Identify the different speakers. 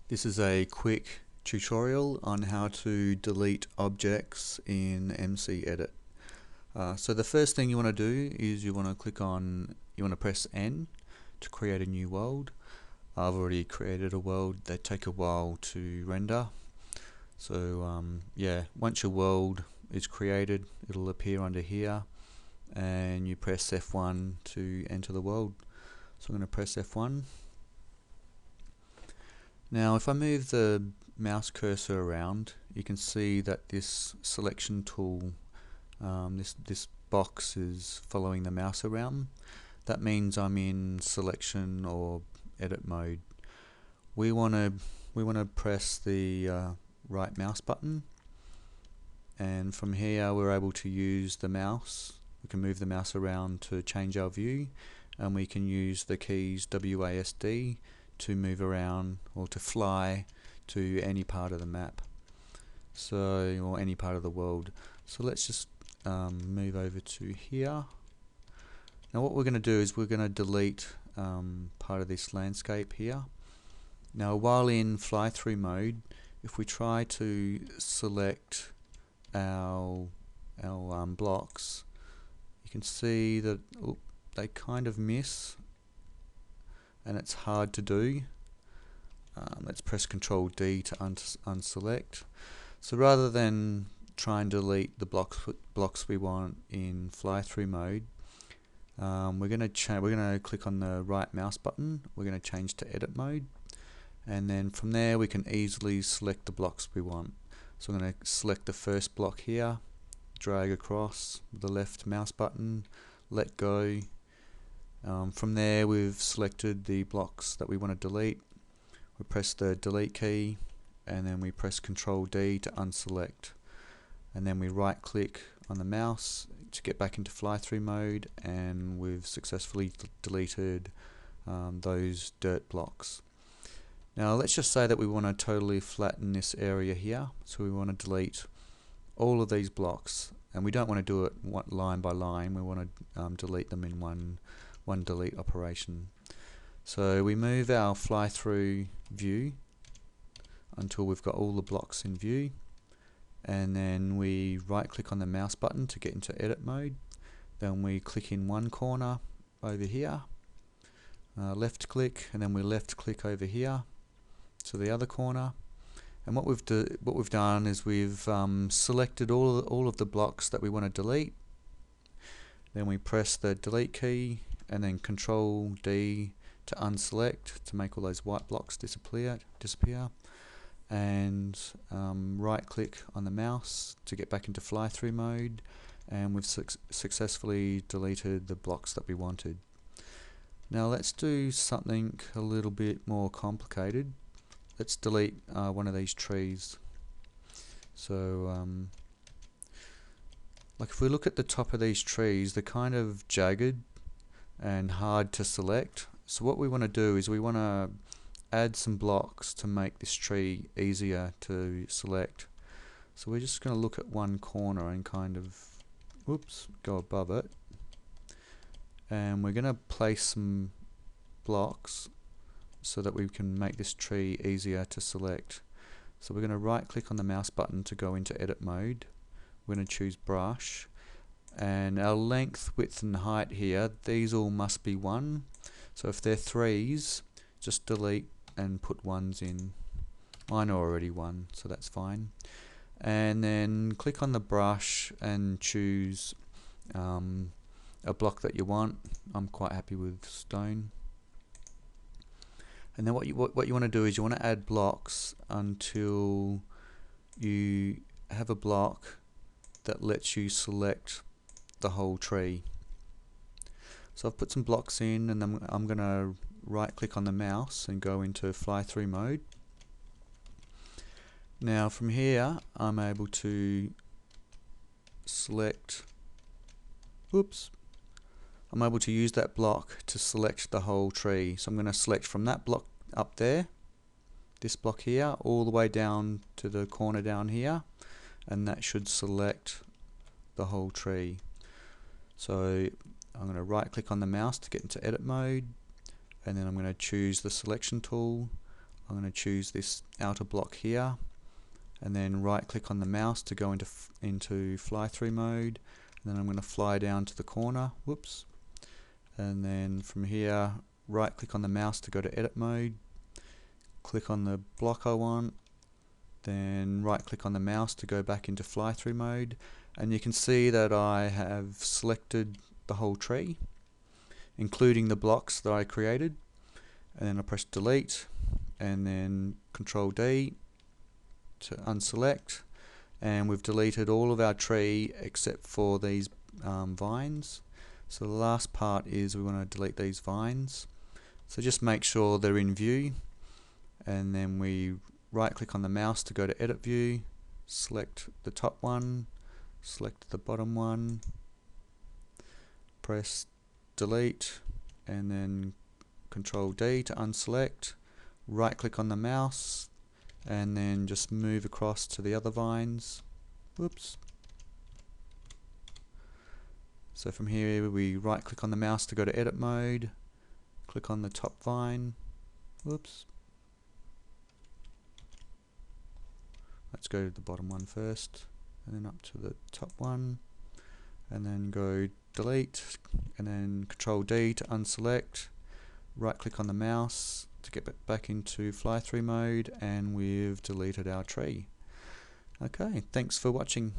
Speaker 1: This is a quick tutorial on how to delete objects in MCEdit. So the first thing you want to do is you want to press N to create a new world. I've already created a world. They take a while to render. So yeah, once your world is created, it'll appear under here, and you press F1 to enter the world. So I'm going to press F1. Now if I move the mouse cursor around, you can see that this selection tool, this box is following the mouse around. That means I'm in selection or edit mode. We want to press the right mouse button, and from here we're able to use the mouse. We can move the mouse around to change our view, and we can use the keys WASD to move around or to fly to any part of the map, or any part of the world. So let's just move over to here. Now what we're going to do is we're going to delete part of this landscape here. Now while in fly through mode, if we try to select our blocks, you can see that they kind of miss, and it's hard to do. Let's press Ctrl D to unselect. So rather than try and delete the blocks we want in fly through mode, we're going to click on the right mouse button. We're going to change to edit mode, and then from there we can easily select the blocks we want. So I'm going to select the first block here, drag across with the left mouse button, let go. From there we've selected the blocks that we want to delete. We press the delete key, and then we press Ctrl D to unselect, and then we right click on the mouse to get back into fly through mode, and we've successfully deleted those dirt blocks. Now let's just say that we want to totally flatten this area here, so we want to delete all of these blocks, and we don't want to do it line by line. We want to delete them in one delete operation. So we move our fly through view until we've got all the blocks in view, and then we right click on the mouse button to get into edit mode. Then we click in one corner over here, left click, and then we left click over here to the other corner. And what we've done is we've selected all of the blocks that we want to delete. Then we press the delete key and then Ctrl D to unselect to make all those white blocks disappear, and right click on the mouse to get back into fly through mode, and we've successfully deleted the blocks that we wanted. Now let's do something a little bit more complicated. Let's delete one of these trees. So like if we look at the top of these trees, they're kind of jagged and hard to select. So what we want to do is we want to add some blocks to make this tree easier to select. So we're just going to look at one corner and kind of go above it, and we're going to place some blocks so that we can make this tree easier to select. So we're going to right click on the mouse button to go into edit mode. We're going to choose brush, and our length, width and height here, these all must be 1. So if they're 3s, just delete and put 1s in. Mine are already 1, so that's fine. And then click on the brush and choose a block that you want. I'm quite happy with stone. And then what you want to do is you want to add blocks until you have a block that lets you select the whole tree. So I've put some blocks in, and then I'm going to right click on the mouse and go into fly through mode. Now from here I'm able to select, I'm able to use that block to select the whole tree. So I'm going to select from that block up there, this block here, all the way down to the corner down here, and that should select the whole tree. So I'm going to right click on the mouse to get into edit mode, and then I'm going to choose the selection tool. I'm going to choose this outer block here, and then right click on the mouse to go into fly through mode, and then I'm going to fly down to the corner, whoops, and then from here right click on the mouse to go to edit mode, click on the block I want, then right click on the mouse to go back into fly through mode, and you can see that I have selected the whole tree including the blocks that I created, and then I press delete and then Control D to unselect, and we've deleted all of our tree except for these vines. So the last part is we want to delete these vines, so just make sure they're in view, and then we right click on the mouse to go to edit view, select the top one, select the bottom one, press delete and then Control D to unselect, right click on the mouse and then just move across to the other vines. Whoops. So from here we right click on the mouse to go to edit mode, click on the top vine. Whoops. Let's go to the bottom one first and then up to the top one, and then go delete and then Control D to unselect, right click on the mouse to get back into fly through mode, and we've deleted our tree. Okay, thanks for watching.